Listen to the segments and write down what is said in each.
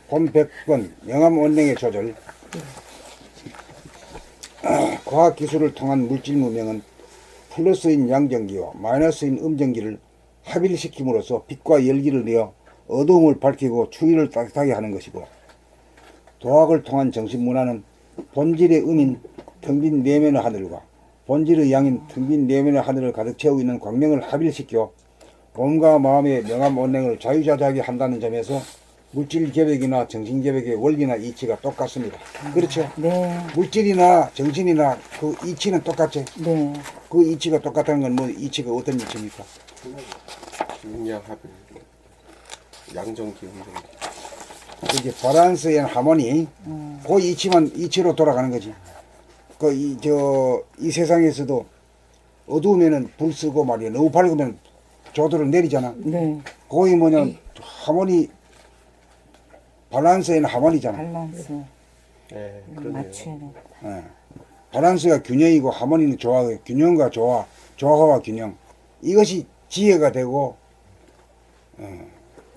본 100번 명암 원령의 조절. 과학기술을 통한 물질 문명은 플러스인 양전기와 마이너스인 음전기를 합일시킴으로써 빛과 열기를 내어 어두움을 밝히고 추위를 따뜻하게 하는 것이고, 도학을 통한 정신문화는 본질의 음인 텅 빈 내면의 하늘과 본질의 양인 텅 빈 내면의 하늘을 가득 채우고 있는 광명을 합일시켜 몸과 마음의 명암 원령을 자유자재하게 한다는 점에서 물질 계획이나 정신 계획의 원리나 이치가 똑같습니다. 그렇죠? 네. 물질이나 정신이나 그 이치는 똑같죠? 네. 그 이치가 똑같다는 건 뭐 이치가 어떤 이치입니까? 음양합일, 양전기, 음전기. 이제 밸런스 앤 하모니, 그 이치만 이치로 돌아가는 거지. 이 세상에서도 어두우면은 불 쓰고 말이야. 너무 밝으면 조도를 내리잖아. 네. 그게 뭐냐, 하모니, 밸런스 앤 하모니잖아. 밸런스. 네, 그러네요. 맞춰야 돼. 예. 밸런스가 균형이고 하모니는 조화, 균형과 조화, 조화와 균형. 이것이 지혜가 되고,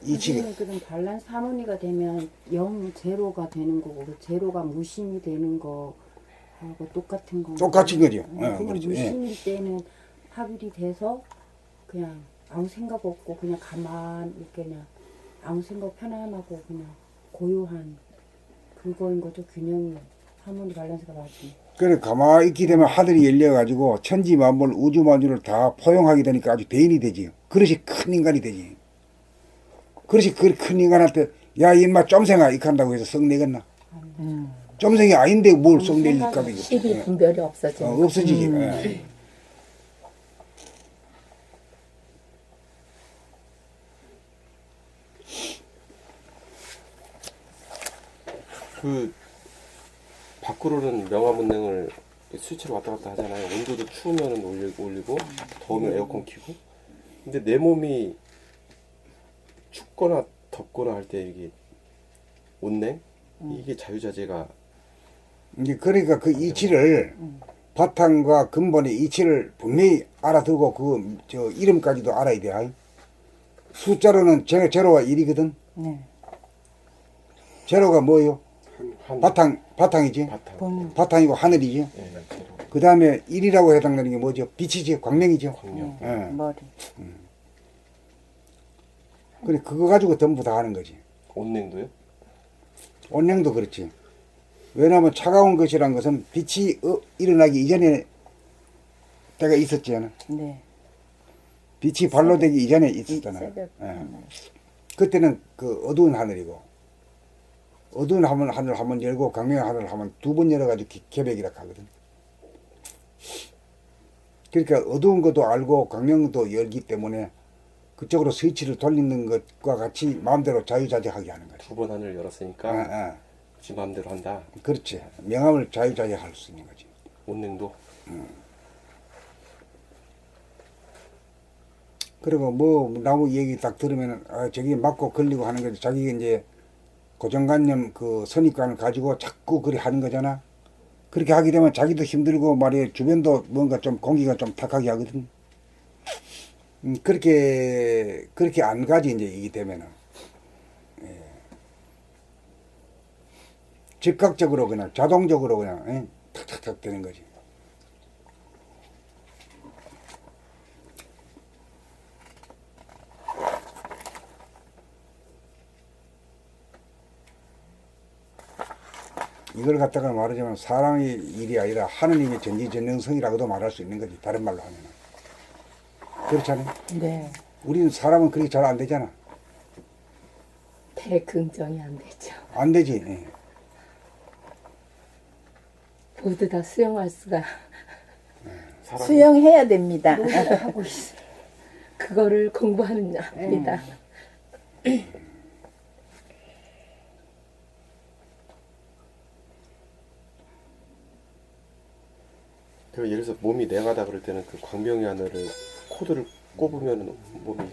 이치가. 선생님, 그럼 밸런스 하모니가 되면 0, 제로가 되는 거고, 그 제로가 무심이 되는 거하고 똑같은 건가요? 똑같은 거죠. 그냥 그렇죠. 무심일 때는 합일이 돼서 그냥 아무 생각 없고 그냥 가만 이렇게 그냥 아무 생각 편안하고 그냥 고요한 그거인 거죠. 균형이 하모니 밸런스가 맞지. 그래, 가만히 있게 되면 하늘이 열려가지고 천지 만물 우주 만주를 다 포용하게 되니까 아주 대인이 되지. 그릇이 큰 인간이 되지. 그릇이 그 큰 인간한테 야, 인마 쫌생아 이렇게 한다고 해서 썩 내겠나? 쫌생이 아닌데 뭘 썩 내릴까? 시비 분별이 없어져. 없어지지. 예. 그 밖으로는 명암운행을 스위치로 왔다 갔다 하잖아요. 온도도 추우면 올리고 더우면 에어컨 켜고. 근데 내 몸이 춥거나 덥거나 할 때 이게 온냉 이게 자유자재가 이제 그러니까 그 이치를 바탕과 근본의 이치를 분명히 알아두고 저 이름까지도 알아야 돼. 숫자로는 제로와 1이거든. 네. 제로가 뭐예요? 한 바탕이지. 본 바탕이고 하늘이지. 예, 제로. 그 다음에 1이라고 해당되는 게 뭐죠? 빛이지, 광명이죠. 광명. 예. 머리. 그래, 그거 가지고 전부 다 하는 거지. 온냉도요? 온냉도 그렇지. 왜냐하면 차가운 것이란 것은 빛이 일어나기 이전에 때가 있었잖아. 네. 빛이 발로되기 이전에 있었잖아. 새벽 예. 그때는 그 어두운 하늘이고, 어두운 하늘 한번 열고 광명의 하늘을 한번 두 번 열어가지고 개벽이라 하거든. 그러니까 어두운 것도 알고 광명도 열기 때문에 그쪽으로 스위치를 돌리는 것과 같이 마음대로 자유자재하게 하는 거지. 두 번 하늘 열었으니까 아, 아. 지 마음대로 한다. 그렇지. 명암을 자유자재할 수 있는 거지. 온냉도. 그리고 뭐 나무 얘기 딱 들으면은 저기 맞고 걸리고 하는 거지. 자기가 이제 고정관념 그 선입관을 가지고 자꾸 그리 하는 거잖아. 그렇게 하게 되면 자기도 힘들고 말이야 주변도 뭔가 좀 공기가 좀 탁하게 하거든. 그렇게 안 가지 이제 이게 되면은 즉각적으로 그냥 자동적으로 그냥 탁탁탁 되는 거지. 이걸 갖다가 말하자면 사람의 일이 아니라 하느님의 전지전능성이라고도 말할 수 있는 거지. 다른 말로 하면. 그렇잖아요. 네. 우리는 사람은 그렇게 잘 안 되잖아. 대긍정이 안 되죠. 안 되지. 예. 모두 다 수용할 수가 사람 수용해야 됩니다. 하고 있어. 그거를 공부하는 합니다. 그 예를 들어서 몸이 냉하다 그럴 때는 그 광명의 하늘을 코드를 꼽으면 몸이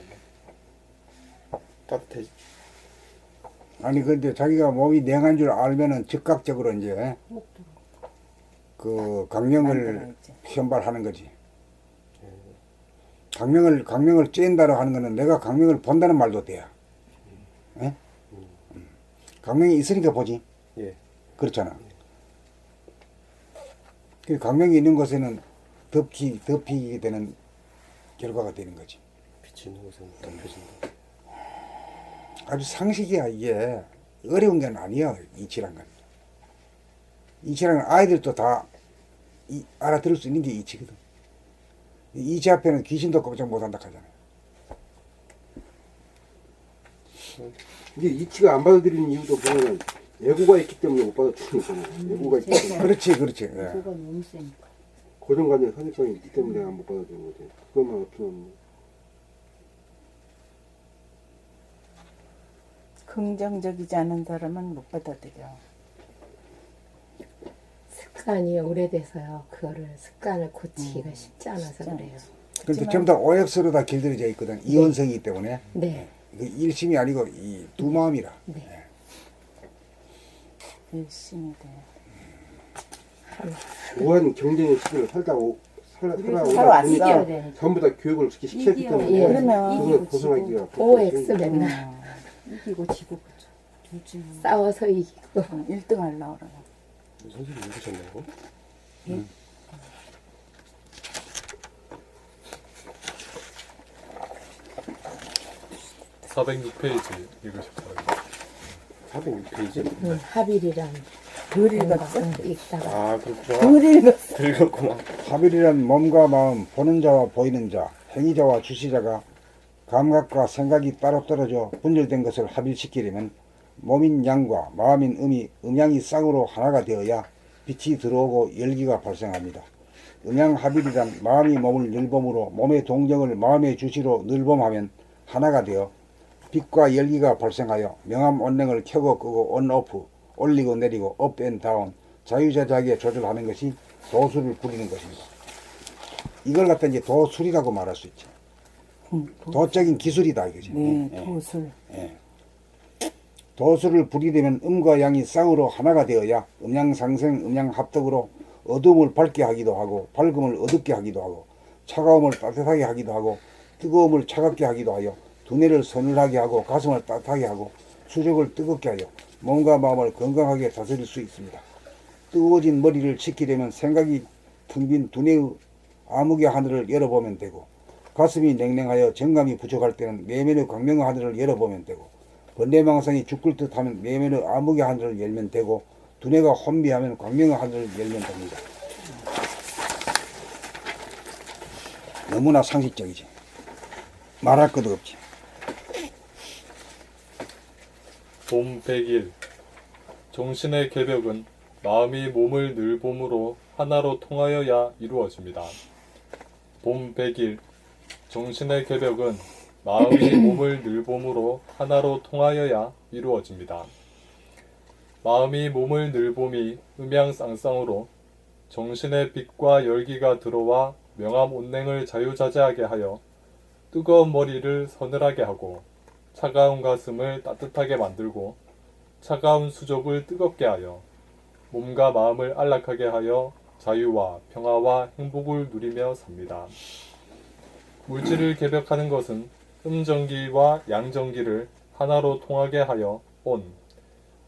따뜻해. 아니 근데 자기가 몸이 냉한 줄 알면은 즉각적으로 이제 그 강령을 만들어야지. 현발하는 거지. 강명을 쬐인다고 하는 거는 내가 강명을 본다는 말도 돼요. 예? 강명이 있으니까 보지. 예. 그렇잖아. 그 강명이 있는 곳에는 덮이게 되는 결과가 되는 거지. 빛이 있는 곳은 덮여진다. 아주 상식이야. 이게 어려운 건 아니야. 이치란 건. 이치란 건 아이들도 다 알아들을 수 있는 게 이치거든. 이치 앞에는 귀신도 꼼짝 못한다 하잖아요. 이게 이치가 안 받아들이는 이유도 보면 애고가 있기 때문에 못 받아들이는 거잖아요. 애고가 있기 때문에. 그렇지. 예. 그거 너무 세니까. 고정관념 선입관이 있기 때문에 못 받아들이는 거지. 그것만 없으면 긍정적이지 않은 사람은 못 받아들여. 습관이 오래돼서요. 그거를 습관을 고치기가 쉽지 않아서 쉽지 그래요. 근데 전부 다 오역서로 다 길들여져 있거든. 이원성이기 때문에. 네. 그 일심이 아니고 이 두 마음이라. 네. 열심히 돼. 무한 경쟁의 시대를 살아오다 살아왔어. 이겨야 보니까 돼. 전부 다 교육을 그렇게 시켰기 이겨야 때문에 돼. 그러면 그걸 이기고 벗어나기가 OX 맨날 이기고 지고 그죠. 둘 중에 하나. 싸워서 이기고 1등 하려고 그러나. 선생님 읽으셨나요? 예? 406페이지 읽으셨어요. 406페이지? 합일이란 덜 읽었어? 읽다가 아, 그렇구나. 덜 읽었어. 읽었구나. 합일이란 몸과 마음, 보는 자와 보이는 자, 행위자와 주시자가 감각과 생각이 따로 떨어져 분열된 것을 합일시키려면 몸인 양과 마음인 음이 음양이 쌍으로 하나가 되어야 빛이 들어오고 열기가 발생합니다. 음양합일이란 마음이 몸을 늘봄으로 몸의 동정을 마음의 주시로 늘봄하면 하나가 되어 빛과 열기가 발생하여 명암온냉을 켜고 끄고 온오프, 올리고 내리고 업 앤 다운 자유자재하게 조절하는 것이 도술을 부리는 것입니다. 이걸 갖다 이제 도술이라고 말할 수 있죠. 도적인 기술이다 이거지. 네, 예. 도술. 도술을 부리려면 음과 양이 쌍으로 하나가 되어야 음양상생, 음양합덕으로 어두움을 밝게 하기도 하고 밝음을 어둡게 하기도 하고 차가움을 따뜻하게 하기도 하고 뜨거움을 차갑게 하기도 하여 두뇌를 서늘하게 하고 가슴을 따뜻하게 하고 수족을 뜨겁게 하여 몸과 마음을 건강하게 다스릴 수 있습니다. 뜨거워진 머리를 식히려면 생각이 텅 빈 두뇌의 암흑의 하늘을 열어보면 되고 가슴이 냉랭하여 정감이 부족할 때는 내면의 광명의 하늘을 열어보면 되고 번뇌망상이 죽을 듯 하면 내면의 암흑의 하늘을 열면 되고 두뇌가 혼미하면 광명의 하늘을 열면 됩니다. 너무나 상식적이지. 말할 것도 없지. 봄 100일 정신의 개벽은 마음이 몸을 늘봄으로 하나로 통하여야 이루어집니다. 봄 100일 정신의 개벽은 마음이 몸을 늘봄으로 하나로 통하여야 이루어집니다. 마음이 몸을 늘봄이 음양쌍쌍으로 정신의 빛과 열기가 들어와 명암온냉을 자유자재하게 하여 뜨거운 머리를 서늘하게 하고 차가운 가슴을 따뜻하게 만들고 차가운 수족을 뜨겁게 하여 몸과 마음을 안락하게 하여 자유와 평화와 행복을 누리며 삽니다. 물질을 개벽하는 것은 음전기와 양전기를 하나로 통하게 하여 온,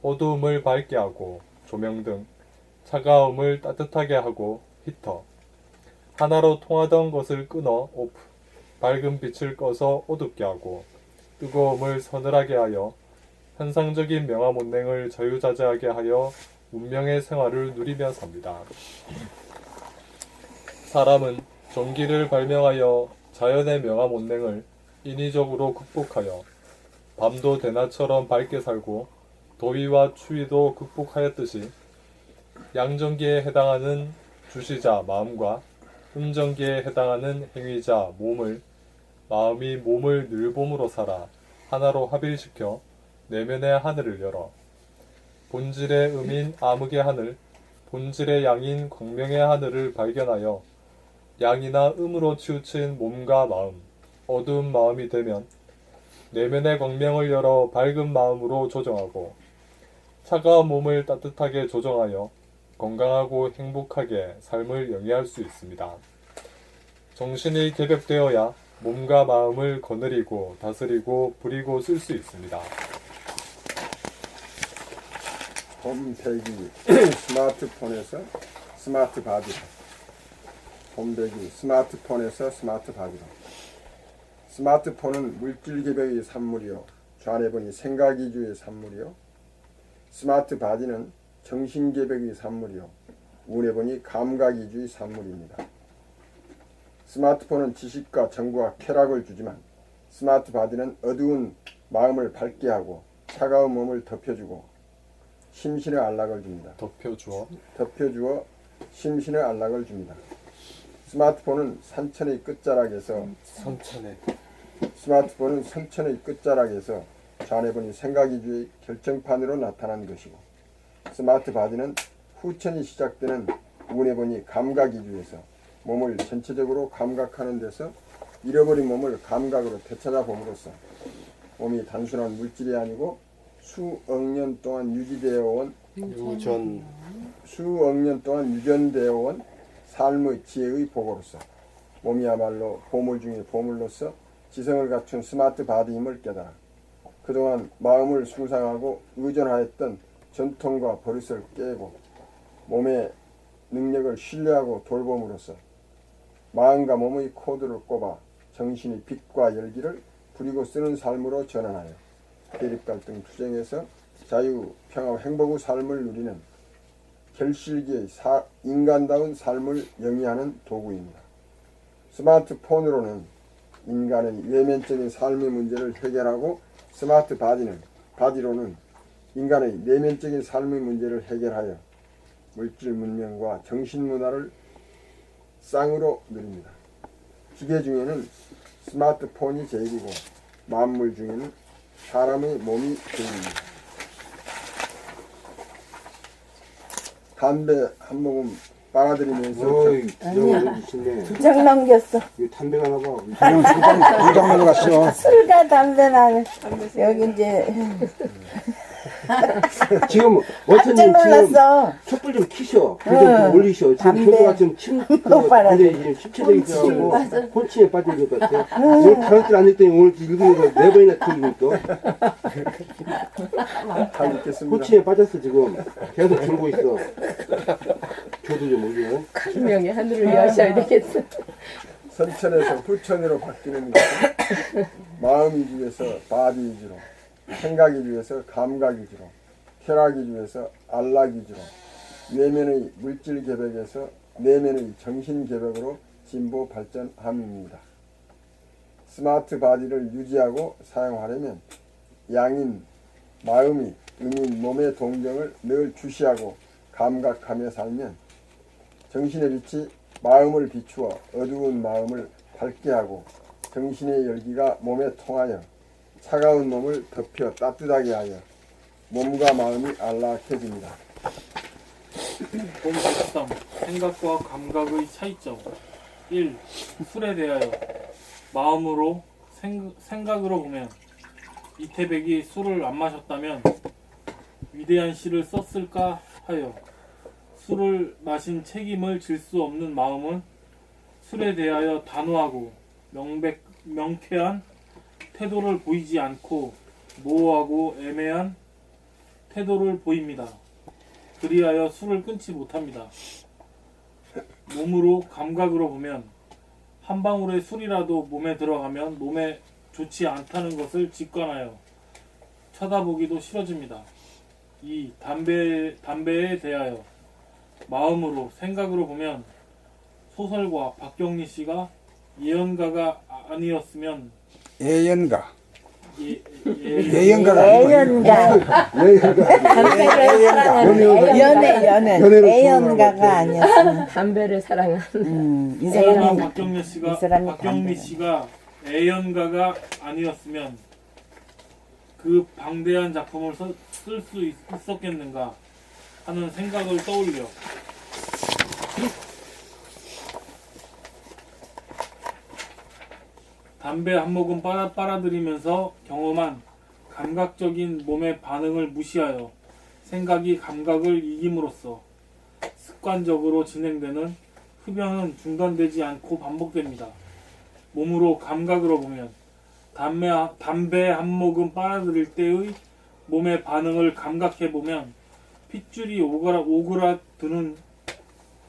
어두움을 밝게 하고 조명 등 차가움을 따뜻하게 하고 히터, 하나로 통하던 것을 끊어 오프, 밝은 빛을 꺼서 어둡게 하고 뜨거움을 서늘하게 하여 현상적인 명암온냉을 자유자재하게 하여 운명의 생활을 누리며 삽니다. 사람은 전기를 발명하여 자연의 명암온냉을 인위적으로 극복하여 밤도 대낮처럼 밝게 살고 더위와 추위도 극복하였듯이 양전기에 해당하는 주시자 마음과 음전기에 해당하는 행위자 몸을 마음이 몸을 늘봄으로 살아 하나로 합일시켜 내면의 하늘을 열어 본질의 음인 암흑의 하늘, 본질의 양인 광명의 하늘을 발견하여 양이나 음으로 치우친 몸과 마음, 어두운 마음이 되면 내면의 광명을 열어 밝은 마음으로 조정하고 차가운 몸을 따뜻하게 조정하여 건강하고 행복하게 삶을 영위할 수 있습니다. 정신이 개벽되어야 몸과 마음을 거느리고 다스리고 부리고 쓸 수 있습니다. 홈페이지 스마트폰에서 스마트 바디로. 홈페이지 스마트폰에서 스마트 바디로. 스마트폰은 물질 개벽의 산물이요. 좌뇌 보니 생각 위주의 산물이요. 스마트 바디는 정신 개벽의 산물이요. 우뇌 보니 감각 위주의 산물입니다. 스마트폰은 지식과 정보와 쾌락을 주지만 스마트 바디는 어두운 마음을 밝게 하고 차가운 몸을 덮여주고 심신의 안락을 줍니다. 덮여주어 심신의 안락을 줍니다. 스마트폰은 산천의 끝자락에서 좌뇌 보니 생각 위주의 결정판으로 나타난 것이고 스마트 바디는 후천이 시작되는 우뇌 보니 감각 위주에서 몸을 전체적으로 감각하는 데서 잃어버린 몸을 감각으로 되찾아 봄으로써 몸이 단순한 물질이 아니고 수억 년 동안 유전되어 온 삶의 지혜의 보고로서 몸이야말로 보물 중의 보물로서 지성을 갖춘 스마트 바디임을 깨달아 그동안 마음을 숭상하고 의존하였던 전통과 버릇을 깨고 몸의 능력을 신뢰하고 돌봄으로써 마음과 몸의 코드를 꼽아 정신의 빛과 열기를 부리고 쓰는 삶으로 전환하여 대립 갈등 투쟁에서 자유, 평화, 행복의 삶을 누리는 결실기의 인간다운 삶을 영위하는 도구입니다. 스마트폰으로는 인간의 외면적인 삶의 문제를 해결하고 스마트 바디로는 인간의 내면적인 삶의 문제를 해결하여 물질 문명과 정신 문화를 쌍으로 누립니다. 기계 중에는 스마트폰이 제일이고 만물 중에는 사람의 몸이 제일입니다. 담배 한 모금 빨아들이면서 두 장 넘겼어. 이거 담배가 나봐. 부장 넘어갔어. 술과 담배 나는 여기 이제 지금 깜짝 어쩌님 놀랐어. 촛불 좀 키셔. 불좀 올리셔. 지금 담배. 효도가 좀 굉장히 지금 침체되어 있어갖고 혼침에 빠진 것 같아. 오늘 다른 때안 읽더니 오늘 읽으면서 4번이나 틀리고 또 다 읽겠습니다. 혼침에 빠졌어 지금. 계속 들고 있어. 교도 좀 올려. 분명히 하늘을 여셔야 되겠어. 선천에서 후천으로 바뀌는 것은 마음 위주에서 바디 위주로, 생각 위주에서 감각 위주로, 쾌락 위주에서 안락 위주로, 외면의 물질 개벽에서 내면의 정신 개벽으로 진보 발전함입니다. 스마트 바디를 유지하고 사용하려면 양인 마음이 음인 몸의 동정을 늘 주시하고 감각하며 살면 정신의 빛이 마음을 비추어 어두운 마음을 밝게 하고 정신의 열기가 몸에 통하여 차가운 몸을 덮여 따뜻하게 하여 몸과 마음이 안락해집니다. 본13 생각과 감각의 차이점 1. 술에 대하여 마음으로 생각으로 보면 이태백이 술을 안 마셨다면 위대한 시를 썼을까 하여 술을 마신 책임을 질 수 없는 마음은 술에 대하여 단호하고 명쾌한 태도를 보이지 않고 모호하고 애매한 태도를 보입니다. 그리하여 술을 끊지 못합니다. 몸으로 감각으로 보면 한 방울의 술이라도 몸에 들어가면 몸에 좋지 않다는 것을 직관하여 쳐다보기도 싫어집니다. 2. 담배에 대하여 마음으로 생각으로 보면 소설가 박경리 씨가 예언가가 아니었으면 예언가. 애연가 연애로 애연가가 아니었어. 담배를 사랑하는 이 소설가 사람이 박경리 씨가 애연가가 아니었으면 그 방대한 작품을 쓸 수 있었겠는가 하는 생각을 떠올려 담배 한 모금 빨아들이면서 경험한 감각적인 몸의 반응을 무시하여 생각이 감각을 이김으로써 습관적으로 진행되는 흡연은 중단되지 않고 반복됩니다. 몸으로 감각으로 보면 담배 한 모금 빨아들일 때의 몸의 반응을 감각해 보면 핏줄이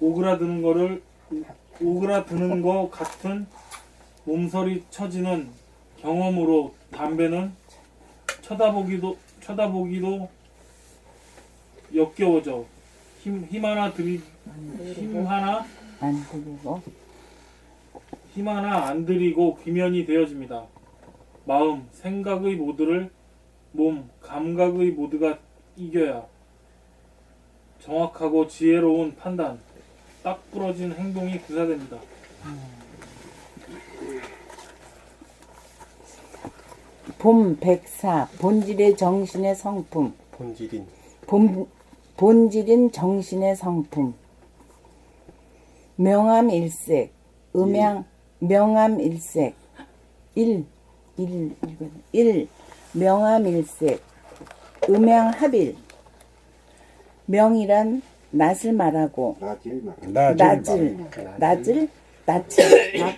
오그라드는 거 같은 몸서리 처지는 경험으로 담배는 쳐다보기도 역겨워져 힘 하나 안 안 들이고 귀면이 되어집니다. 마음, 생각의 모두를 몸, 감각의 모두가 이겨야 정확하고 지혜로운 판단, 딱 부러진 행동이 구사됩니다. 봄 백사 본질의 정신의 성품 본질인 정신의 성품 명암일색 명암일색 명암일색 음양합일 명이란 낯을 말하고 낯을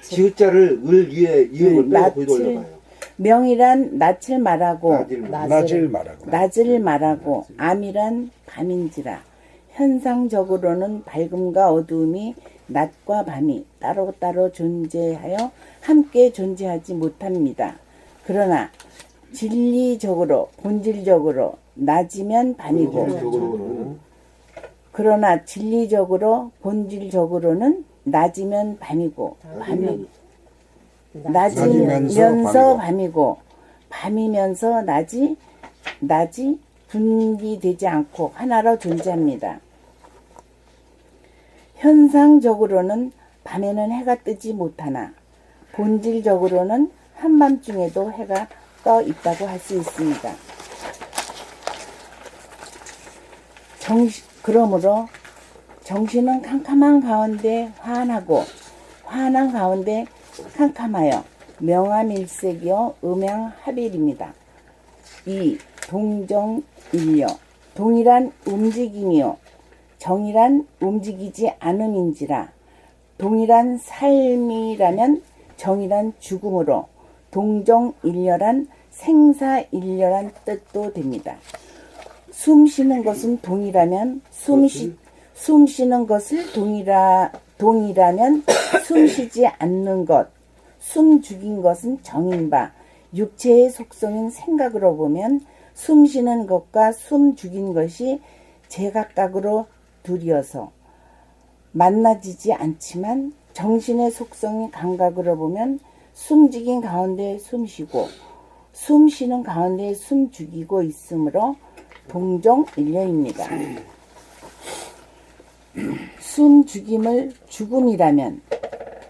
지읒자를 을 위에 이음을 빼고 거기다 올려봐요. 명이란 낯을 말하고 낮을 말하고 암이란 밤인지라 현상적으로는 밝음과 어두움이 낮과 밤이 따로따로 존재하여 함께 존재하지 못합니다. 그러나 진리적으로 본질적으로 낮이면 밤이고 그러나 진리적으로 본질적으로는 낮이면 밤이고 낮이면서 밤이고 밤이면서 낮이 분리되지 않고 하나로 존재합니다. 현상적으로는 밤에는 해가 뜨지 못하나 본질적으로는 한밤중에도 해가 떠 있다고 할 수 있습니다. 그러므로 정신은 캄캄한 가운데 환하고 환한 가운데 캄캄하여 명암일색이요 음양합일입니다. 이 동정일려 동일한 움직임이요 정이란 움직이지 않음인지라 동일한 삶이라면 정이란 죽음으로 동정일려란 생사일려란 뜻도 됩니다. 숨 쉬는 것은 동이라면 숨 쉬는 것을 동이라면 숨 쉬지 않는 것, 숨 죽인 것은 정인 바 육체의 속성인 생각으로 보면 숨 쉬는 것과 숨 죽인 것이 제각각으로 둘이어서 만나지지 않지만 정신의 속성인 감각으로 보면 숨죽인 가운데 숨 쉬고 숨 쉬는 가운데 숨 죽이고 있으므로 동정일려입니다. 숨 죽임을 죽음이라면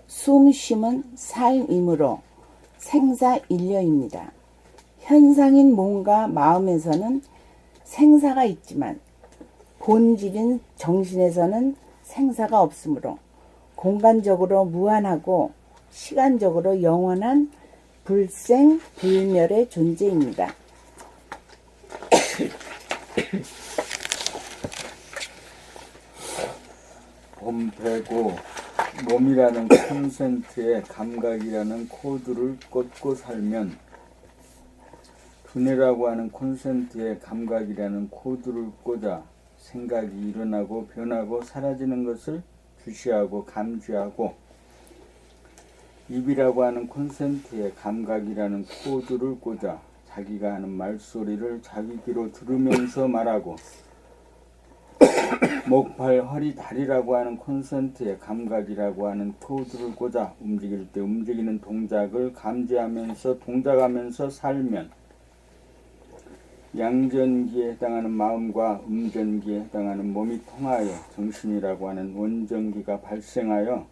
숨 쉼은 삶이므로 생사일려입니다. 현상인 몸과 마음에서는 생사가 있지만 본질인 정신에서는 생사가 없으므로 공간적으로 무한하고 시간적으로 영원한 불생 불멸의 존재입니다. 봄배고 몸이라는 콘센트에 감각이라는 코드를 꽂고 살면 두뇌라고 하는 콘센트에 감각이라는 코드를 꽂아 생각이 일어나고 변하고 사라지는 것을 주시하고 감지하고 입이라고 하는 콘센트에 감각이라는 코드를 꽂아 자기가 하는 말소리를 자기 귀로 들으면서 말하고 목, 발, 허리, 다리라고 하는 콘센트에 감각이라고 하는 코드를 꽂아 움직일 때 움직이는 동작을 감지하면서 동작하면서 살면 양전기에 해당하는 마음과 음전기에 해당하는 몸이 통하여 정신이라고 하는 원전기가 발생하여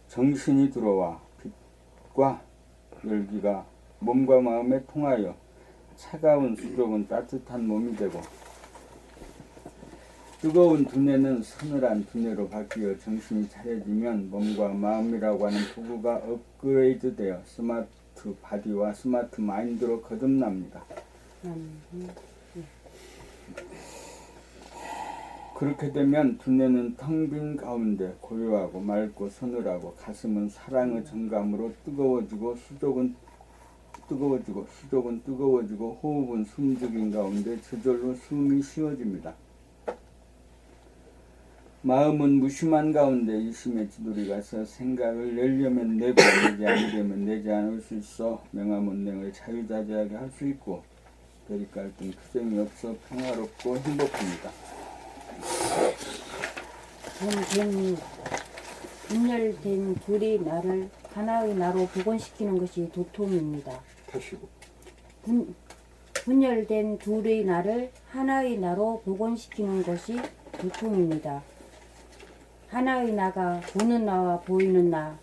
정신이 들어와 빛과 열기가 몸과 마음에 통하여 차가운 수족은 따뜻한 몸이 되고 뜨거운 두뇌는 서늘한 두뇌로 바뀌어 정신이 차려지면 몸과 마음이라고 하는 도구가 업그레이드되어 스마트 바디와 스마트 마인드로 거듭납니다. 그렇게 되면 두뇌는 텅 빈 가운데 고요하고 맑고 서늘하고 가슴은 사랑의 정감으로 뜨거워지고 수족은 뜨거워지고 호흡은 숨죽인 가운데 저절로 숨이 쉬어집니다. 마음은 무심한 가운데 이심의 지돌이 가서 생각을 내려면 내고 내지 않으려면 내지 않을 수 있어 명화문맹을 자유자재하게 할 수 있고 대립갈등 투쟁이 없어 평화롭고 행복합니다. 분열된 둘이 나를 하나의 나로 복원시키는 것이 도통입니다. 다시고. 분열된 둘의 나를 하나의 나로 복원시키는 것이 도통입니다. 하나의 나가 보는 나와 보이는 나,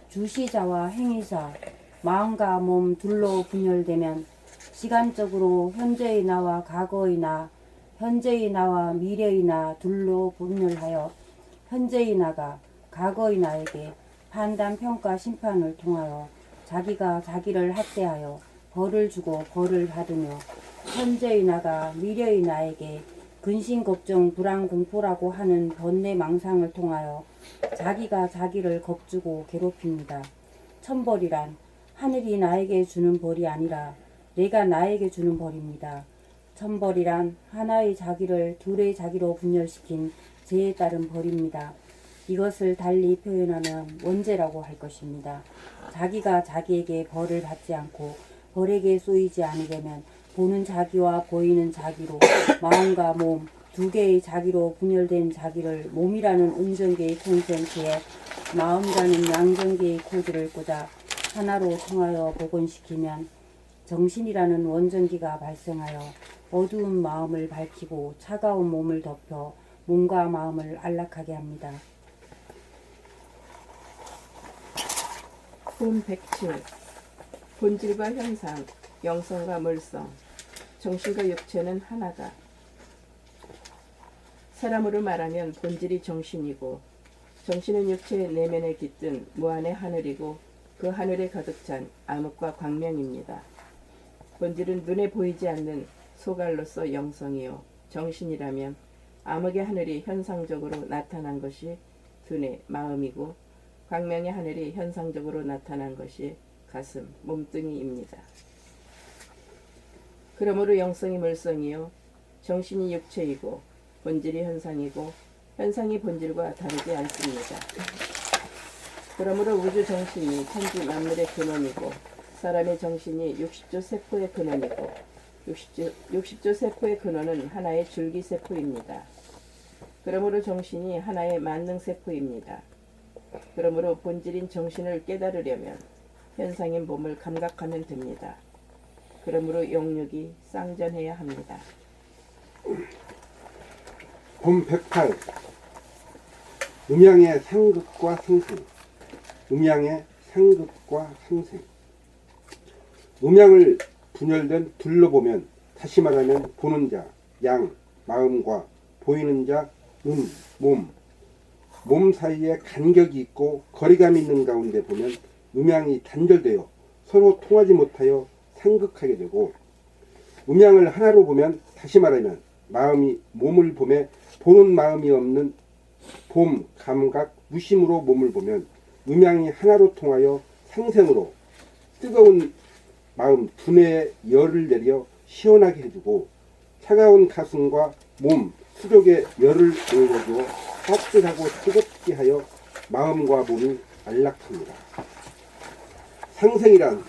주시자와 행위자, 마음과 몸 둘로 분열되면 시간적으로 현재의 나와 과거의 나, 현재의 나와 미래의 나 둘로 분열하여 현재의 나가 과거의 나에게 판단, 평가, 심판을 통하여 자기가 자기를 학대하여 벌을 주고 벌을 받으며 현재의 나가 미래의 나에게 근심, 걱정, 불안, 공포라고 하는 번뇌, 망상을 통하여 자기가 자기를 겁주고 괴롭힙니다. 천벌이란 하늘이 나에게 주는 벌이 아니라 내가 나에게 주는 벌입니다. 천벌이란 하나의 자기를 둘의 자기로 분열시킨 죄에 따른 벌입니다. 이것을 달리 표현하면 원죄라고 할 것입니다. 자기가 자기에게 벌을 받지 않고 벌에게 쏘이지 않으려면 보는 자기와 보이는 자기로 마음과 몸 두 개의 자기로 분열된 자기를 몸이라는 음전계의 콘센트에 마음이라는 양전계의 코드를 꽂아 하나로 통하여 복원시키면 정신이라는 원전기가 발생하여 어두운 마음을 밝히고 차가운 몸을 덮여 몸과 마음을 안락하게 합니다. 본 107 본질과 현상, 영성과 물성, 정신과 육체는 하나다. 사람으로 말하면 본질이 정신이고 정신은 육체의 내면에 깃든 무한의 하늘이고 그 하늘에 가득 찬 암흑과 광명입니다. 본질은 눈에 보이지 않는 소갈로서 영성이요 정신이라면 암흑의 하늘이 현상적으로 나타난 것이 두뇌, 마음이고 광명의 하늘이 현상적으로 나타난 것이 가슴, 몸뚱이입니다. 그러므로 영성이 물성이요 정신이 육체이고 본질이 현상이고 현상이 본질과 다르지 않습니다. 그러므로 우주 정신이 천지 만물의 근원이고 사람의 정신이 60조 세포의 근원이고 60조 세포의 근원은 하나의 줄기세포입니다. 그러므로 정신이 하나의 만능세포입니다. 그러므로 본질인 정신을 깨달으려면 현상인 몸을 감각하면 됩니다. 그러므로 영육이 쌍전해야 합니다. 본 108 음양의 상극과 상생. 음양의 상극과 상생. 음양을 분열된 둘로 보면 다시 말하면 보는 자, 양, 마음과 보이는 자, 몸 사이에 간격이 있고 거리감이 있는 가운데 보면 음양이 단절되어 서로 통하지 못하여 상극하게 되고 음양을 하나로 보면 다시 말하면 마음이 몸을 보매 보는 마음이 없는 봄, 감각, 무심으로 몸을 보면 음양이 하나로 통하여 상생으로 뜨거운 마음 두뇌에 열을 내려 시원하게 해주고 차가운 가슴과 몸, 수족에 열을 올려주어 따뜻하고 뜨겁게 하여 마음과 몸이 안락합니다. 상생이란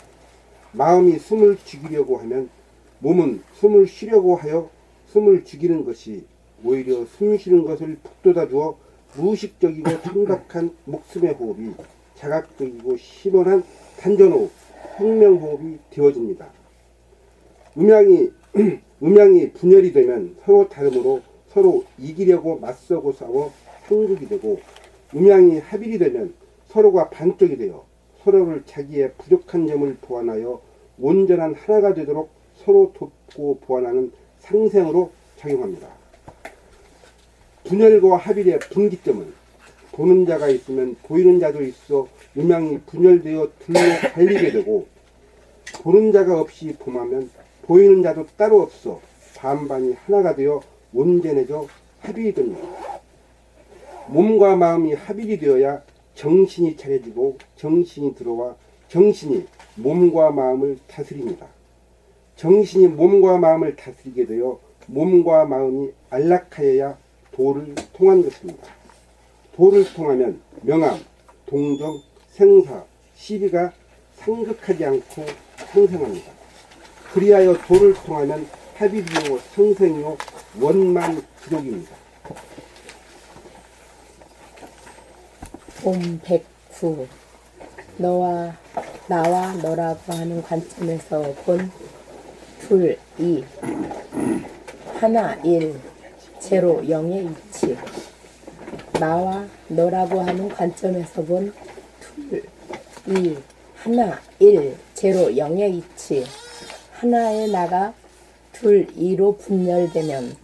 마음이 숨을 죽이려고 하면 몸은 숨을 쉬려고 하여 숨을 죽이는 것이 오히려 숨 쉬는 것을 북돋아 주어 무의식적이고 심각한 목숨의 호흡이 자각적이고 시원한 단전호흡, 생명호흡이 되어집니다. 음양이 분열이 되면 서로 다름으로 서로 이기려고 맞서고 싸워 상극이 되고 음양이 합일이 되면 서로가 반쪽이 되어 서로를 자기의 부족한 점을 보완하여 온전한 하나가 되도록 서로 돕고 보완하는 상생으로 작용합니다. 분열과 합일의 분기점은 보는 자가 있으면 보이는 자도 있어 음양이 분열되어 둘로 갈리게 되고 보는 자가 없이 봄하면 보이는 자도 따로 없어 반반이 하나가 되어 온전해져 합일이 됩니다. 몸과 마음이 합일이 되어야 정신이 차려지고 정신이 들어와 정신이 몸과 마음을 다스립니다. 정신이 몸과 마음을 다스리게 되어 몸과 마음이 안락하여야 도를 통한 것입니다. 도를 통하면 명암, 동정, 생사, 시비가 상극하지 않고 상생합니다. 그리하여 도를 통하면 합일이요 상생이요 원만 기록입니다. 봄 109 너와 나와 너라고 하는 관점에서 본 둘, 이 하나, 일 제로, 영의 이치 나와 너라고 하는 관점에서 본 둘, 이 하나, 일 제로, 영의 이치 하나의 나가 둘, 이로 분열되면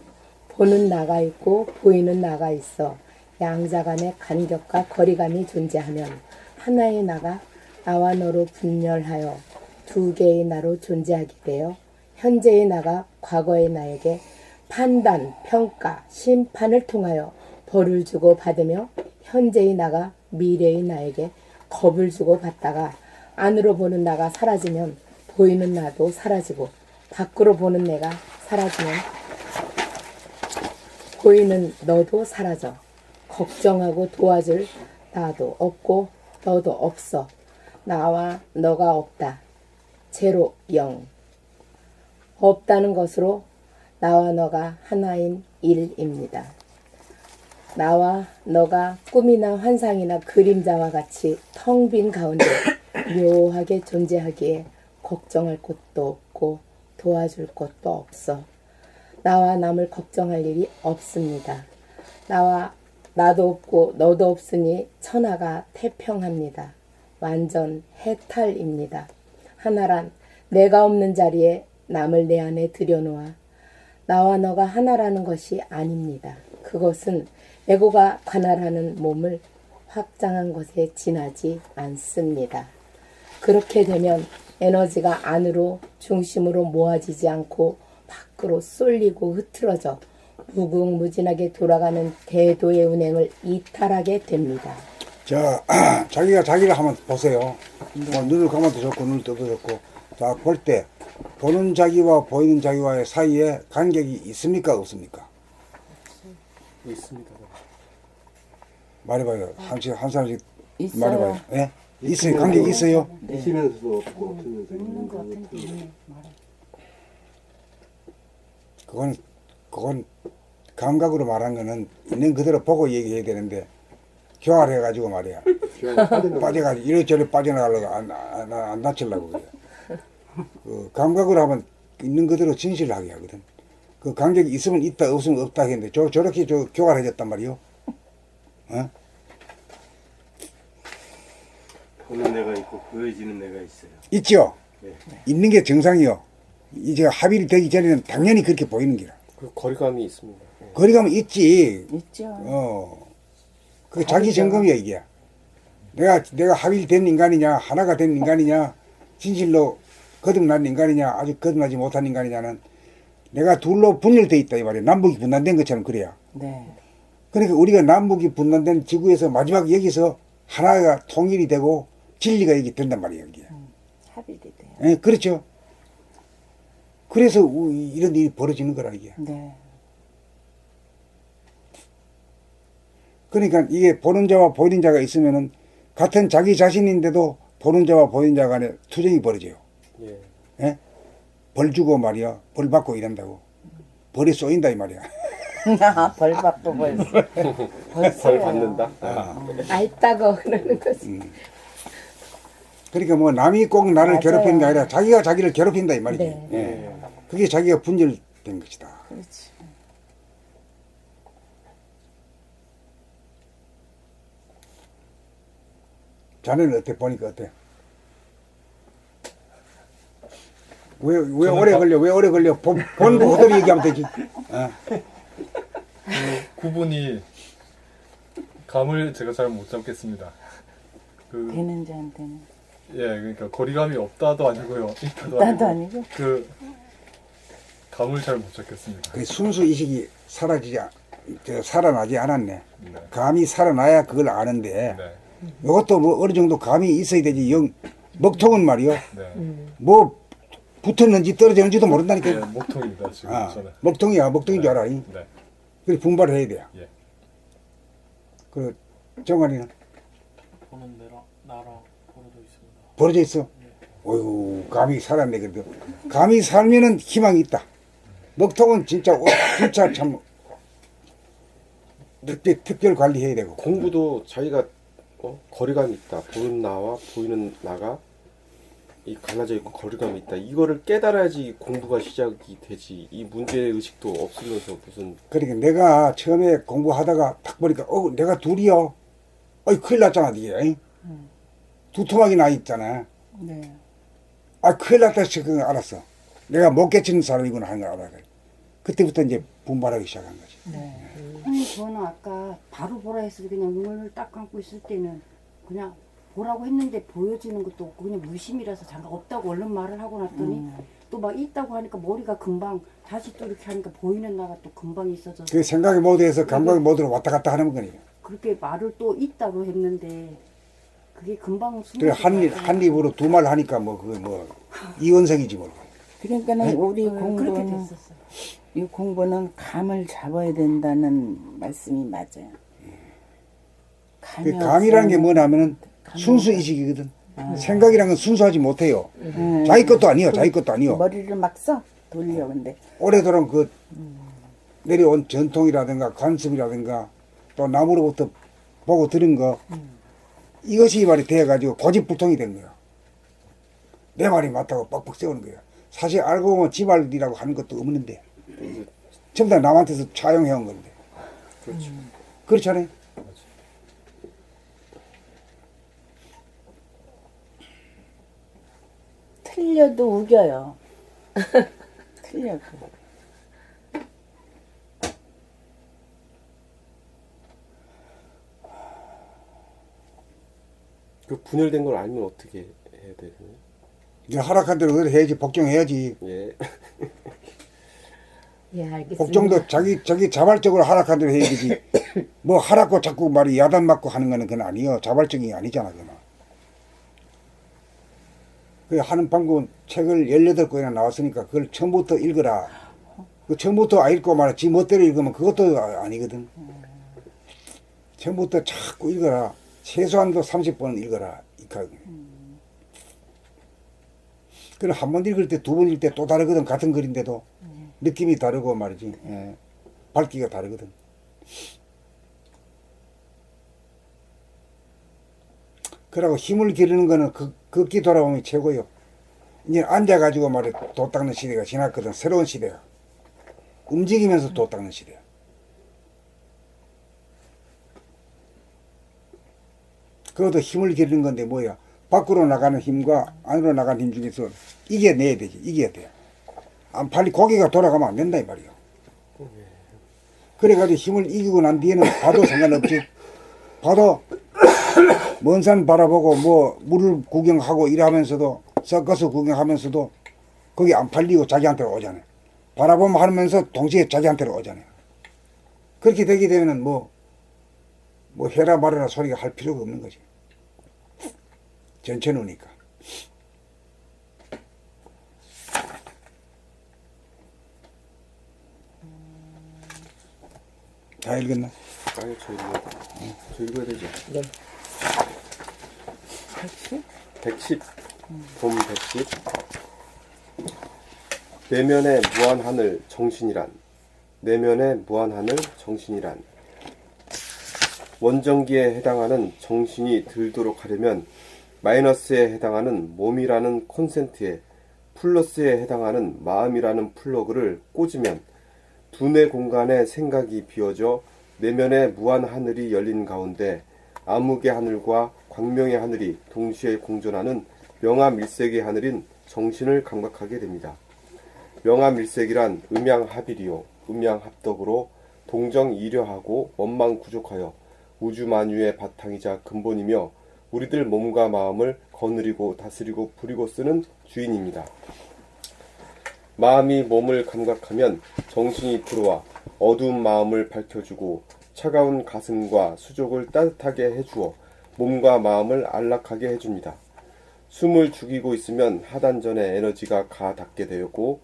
보는 나가 있고 보이는 나가 있어 양자 간의 간격과 거리감이 존재하면 하나의 나가 나와 너로 분열하여 두 개의 나로 존재하게 되어 현재의 나가 과거의 나에게 판단, 평가, 심판을 통하여 벌을 주고 받으며 현재의 나가 미래의 나에게 겁을 주고 받다가 안으로 보는 나가 사라지면 보이는 나도 사라지고 밖으로 보는 내가 사라지면 보이는 너도 사라져 걱정하고 도와줄 나도 없고 너도 없어 나와 너가 없다 제로 영 없다는 것으로 나와 너가 하나인 일입니다. 나와 너가 꿈이나 환상이나 그림자와 같이 텅 빈 가운데 묘하게 존재하기에 걱정할 것도 없고 도와줄 것도 없어. 나와 남을 걱정할 일이 없습니다. 나와 나도 없고 너도 없으니 천하가 태평합니다. 완전 해탈입니다. 하나란 내가 없는 자리에 남을 내 안에 들여놓아 나와 너가 하나라는 것이 아닙니다. 그것은 에고가 관할하는 몸을 확장한 것에 지나지 않습니다. 그렇게 되면 에너지가 안으로 중심으로 모아지지 않고 밖으로 쏠리고 흐트러져 무궁무진하게 돌아가는 대도의 운행을 이탈하게 됩니다. 자, 자기가 자기를 한번 보세요. 뭐 눈을 감아도 좋고 눈을 떠도 좋고. 자, 볼 때 보는 자기와 보이는 자기와의 사이에 간격이 있습니까 없습니까? 있습니다. 말해봐요. 한 사람씩 있어요. 말해봐요. 예? 있어요. 간격이 있어요. 있으면서도 없고 없으면서 있는 있는 것 같은데 것도 있네, 말해. 그건 감각으로 말한 거는 있는 그대로 보고 얘기해야 되는데 교활해가지고 말이야. 빠져가지고 이래저래 빠져나가려고 안 다치려고 그래. 그 감각으로 하면 있는 그대로 진실을 하게 하거든. 그 간격이 있으면 있다 없으면 없다 했는데 저렇게 교활해졌단 말이요. 어? 보는 내가 있고 보여지는 내가 있어요. 있죠. 네. 있는 게 정상이요. 이제 합의를 되기 전에는 당연히 그렇게 보이는 기라. 그 거리감이 있습니다. 네. 거리감은 있지. 있죠. 그 자기 점검이야 이게. 내가 합의된 인간이냐, 하나가 된 인간이냐, 진실로 거듭난 인간이냐, 아직 거듭나지 못한 인간이냐는 내가 둘로 분열돼 있다 이 말이야. 남북이 분단된 것처럼 그래야. 네. 그러니까 우리가 남북이 분단된 지구에서 마지막 여기서 하나가 통일이 되고 진리가 여기 된단 말이에요 여기. 합일이 돼요. 예, 그렇죠. 그래서 이런 일이 벌어지는 거라 이게. 네. 그러니까 이게 보는 자와 보이는 자가 있으면은 같은 자기 자신인데도 보는 자와 보이는 자 간에 투쟁이 벌어져요. 예. 예? 벌 주고 말이야. 벌 받고 이런다고. 벌이 쏘인다 이 말이야. 벌 받고 벌 벌 받는다. 알다고 그러는 거지. 그러니까 뭐 남이 꼭 나를 맞아요. 괴롭히는 게 아니라 자기가 자기를 괴롭힌다 이 말이지. 네. 예. 그게 자기가 분열된 것이다. 그렇지. 자네는 어때? 보니까 어때? 왜 저는 오래 걸려? 왜 오래 걸려? 본 그대로 얘기하면 되지. 어. 그 구분이 감을 제가 잘 못 잡겠습니다. 그 되는 자한테는 예, 그러니까 거리감이 없다도 아니고요, 있다도 나도 아니고 아니고. 그 감을 잘 못 잡겠습니다. 그 순수 의식이 살아나지 않았네. 네. 감이 살아나야 그걸 아는데 네, 이것도 뭐 어느 정도 감이 있어야 되지. 먹통은 말이요. 네. 뭐 붙었는지 떨어졌는지도 모른다니까. 예, 목통입니다 지금 저는. 먹통이야. 먹통인 줄 알아. 네, 그래 분발해야 돼. 예. 그 정관이는 보는 나랑 벌어져 있습니다. 벌어져 있어. 어휴, 감이 살았네. 그래도 감이 살면은 희망이 있다. 먹통은 진짜 참 특별 관리해야 되고. 공부도 자기가 거리감이 있다. 보이는 나와 보이는 나가 이 갈라져 있고 거리감이 있다. 이거를 깨달아야지 공부가 시작이 되지. 이 문제 의식도 없으면서 무슨 그러니까 내가 처음에 공부하다가 딱 보니까 내가 둘이요. 어이 큰일 났잖아 이게. 두툼하게 나 있잖아. 네. 아 큰일 났다 싶은 걸 알았어. 내가 못 깨치는 사람이구나 하는 걸 알아서. 그때부터 이제 분발하기 시작한 거지. 아니 저는 아까 바로 보라 했을 때 그냥 눈을 딱 감고 있을 때는 그냥 보라고 했는데 보여지는 것도 없고 그냥 무심이라서 잠깐 없다고 얼른 말을 하고 났더니 또 막 있다고 하니까 머리가 금방 다시 또 이렇게 하니까 보이는 나가 또 금방 있어져서 그 생각의 모드에서 감각의 모드로 왔다 갔다 하는 거니까. 그렇게 말을 또 있다고 했는데 그게 금방 그래 한 입으로 두 말 하니까 뭐 그거 뭐 이원성이지 뭐. 그러니까는 우리 그렇게 공부는 됐었어. 이 공부는 감을 잡아야 된다는 말씀이 맞아요. 그 감이라는 게 뭐냐면은 순수 이식이거든. 생각이라는 건 순수하지 못해요. 자기 것도 아니요. 자기 것도 아니요. 머리를 막 써 돌려 근데 오래도록 그 내려온 전통이라든가 관습이라든가 또 남으로부터 보고 들은 거 이것이 이 말이 돼가지고 고집불통이 된 거야. 내 말이 맞다고 뻑뻑 세우는 거야. 사실 알고 보면 지 말이라고 하는 것도 없는데 전부 다 남한테서 차용해온 건데. 그렇죠. 그렇잖아요. 틀려도 우겨요. 틀려도. 그 분열된 걸 알면 어떻게 해야 되나요? 이제 하락한 대로 그래 해야지. 복종해야지. 예. 예 알겠습니다. 복종도 자기 자발적으로 하락한 대로 해야 되지. 뭐 하락고 자꾸 말이 야단 맞고 하는 거는 그건 아니요. 자발적인 게 아니잖아. 그건. 그 하는 방법은 책을 18권이나 나왔으니까 그걸 처음부터 읽어라. 그 처음부터 안 읽고 말아 지 멋대로 읽으면 그것도 아니거든. 처음부터 자꾸 읽어라. 최소한도 30번 읽어라. 그럼 한 번 읽을 때, 두 번 읽을 때 또 다르거든. 같은 글인데도. 느낌이 다르고 말이지. 예. 밝기가 다르거든. 그러고 힘을 기르는 거는 걷기 돌아보면 최고요. 이제 앉아가지고 말해 도 닦는 시대가 지났거든. 새로운 시대야. 움직이면서 도 닦는 시대야. 그것도 힘을 기르는 건데 뭐야. 밖으로 나가는 힘과 안으로 나가는 힘 중에서 이겨내야 되지. 이겨야 돼. 안 빨리 고개가 돌아가면 안 된다 이 말이야. 그래가지고 힘을 이기고 난 뒤에는 봐도 상관없지. 봐도 먼 산 바라보고 뭐 물을 구경하고 이러면서도 섞어서 구경하면서도 거기 안 팔리고 자기한테로 오잖아요. 바라보면 하면서 동시에 자기한테로 오잖아요. 그렇게 되게 되면은 뭐 해라 말해라 소리가 할 필요가 없는 거지. 전체 노니까. 다 읽었나? 아니 저 읽어야 되죠. 네. 110. 봄 110. 내면의 무한하늘 정신이란. 내면의 무한하늘 정신이란. 원전기에 해당하는 정신이 들도록 하려면 마이너스에 해당하는 몸이라는 콘센트에 플러스에 해당하는 마음이라는 플러그를 꽂으면 두뇌 공간에 생각이 비어져 내면의 무한 하늘이 열린 가운데 암흑의 하늘과 광명의 하늘이 동시에 공존하는 명암일색의 하늘인 정신을 감각하게 됩니다. 명암일색이란 음양합일이요 음양합덕으로 동정이려하고 원망구족하여 우주만유의 바탕이자 근본이며 우리들 몸과 마음을 거느리고 다스리고 부리고 쓰는 주인입니다. 마음이 몸을 감각하면 정신이 들어와 어두운 마음을 밝혀주고 차가운 가슴과 수족을 따뜻하게 해주어 몸과 마음을 안락하게 해줍니다. 숨을 죽이고 있으면 하단전의 에너지가 가닿게 되고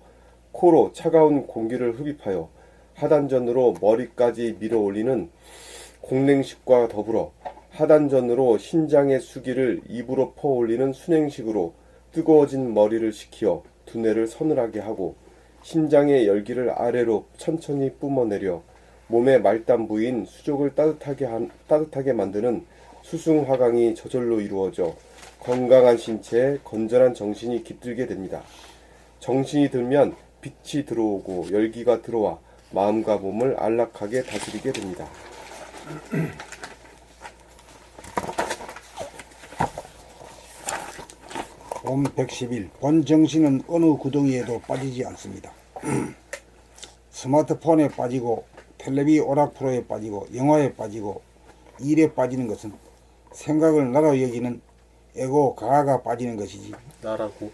코로 차가운 공기를 흡입하여 하단전으로 머리까지 밀어 올리는 공랭식과 더불어 하단전으로 신장의 수기를 입으로 퍼올리는 순행식으로 뜨거워진 머리를 식히어 두뇌를 서늘하게 하고 심장의 열기를 아래로 천천히 뿜어내려 몸의 말단 부위인 수족을 따뜻하게 만드는 수승화강이 저절로 이루어져 건강한 신체에 건전한 정신이 깃들게 됩니다. 정신이 들면 빛이 들어오고 열기가 들어와 마음과 몸을 안락하게 다스리게 됩니다. 봄 110일 본 정신은 어느 구덩이에도 빠지지 않습니다. 스마트폰에 빠지고 텔레비 오락 프로에 빠지고 영화에 빠지고 일에 빠지는 것은 생각을 나로 여기는 에고 가가 빠지는 것이지 나라고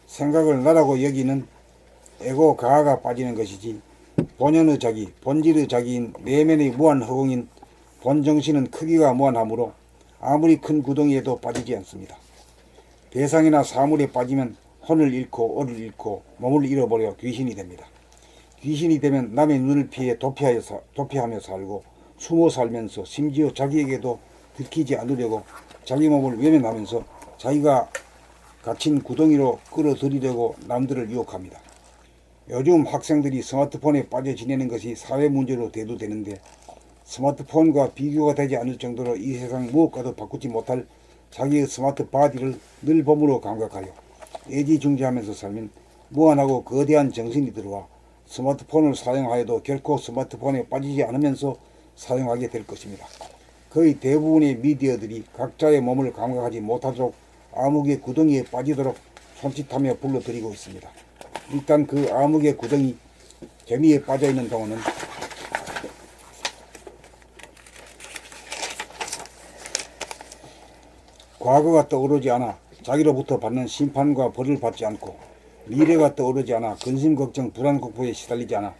생각을 나라고 여기는 에고 가가 빠지는 것이지 본연의 자기, 본질의 자기인 내면의 무한 허공인 본정신은 크기가 무한하므로 아무리 큰 구덩이에도 빠지지 않습니다. 대상이나 사물에 빠지면 혼을 잃고 얼을 잃고 몸을 잃어버려 귀신이 됩니다. 귀신이 되면 남의 눈을 피해 도피하며 살고 숨어 살면서 심지어 자기에게도 들키지 않으려고 자기 몸을 외면하면서 자기가 갇힌 구덩이로 끌어들이려고 남들을 유혹합니다. 요즘 학생들이 스마트폰에 빠져 지내는 것이 사회 문제로 대두되는데 스마트폰과 비교가 되지 않을 정도로 이 세상 무엇과도 바꾸지 못할 자기의 스마트 바디를 늘 몸으로 감각하여 애지중지하면서 살면 무한하고 거대한 정신이 들어와 스마트폰을 사용하여도 결코 스마트폰에 빠지지 않으면서 사용하게 될 것입니다. 거의 대부분의 미디어들이 각자의 몸을 감각하지 못하도록 암흑의 구덩이에 빠지도록 손짓하며 불러들이고 있습니다. 일단 그 암흑의 구덩이 재미에 빠져있는 동안은 과거가 떠오르지 않아 자기로부터 받는 심판과 벌을 받지 않고 미래가 떠오르지 않아 근심 걱정 불안 공포에 시달리지 않아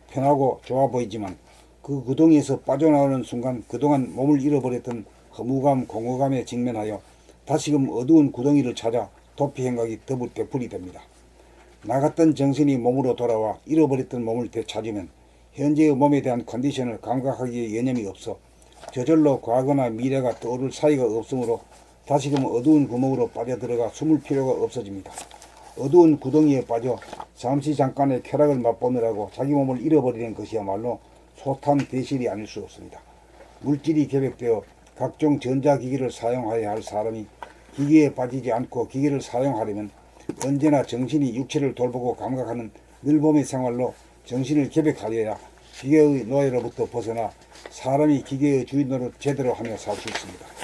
편하고 좋아 보이지만 그 구덩이에서 빠져나오는 순간 그동안 몸을 잃어버렸던 허무감 공허감에 직면하여 다시금 어두운 구덩이를 찾아 도피 행각이 되풀이 됩니다. 나갔던 정신이 몸으로 돌아와 잃어버렸던 몸을 되찾으면 현재의 몸에 대한 컨디션을 감각하기에 여념이 없어 저절로 과거나 미래가 떠오를 사이가 없으므로 다시금 어두운 구멍으로 빠져들어가 숨을 필요가 없어집니다. 어두운 구덩이에 빠져 잠시 잠깐의 쾌락을 맛보느라고 자기 몸을 잃어버리는 것이야말로 소탐대실이 아닐 수 없습니다. 물질이 결백되어 각종 전자기기를 사용하여야 할 사람이 기계에 빠지지 않고 기계를 사용하려면 언제나 정신이 육체를 돌보고 감각하는 늘봄의 생활로 정신을 결백하여야 기계의 노예로부터 벗어나 사람이 기계의 주인으로 제대로 하며 살 수 있습니다.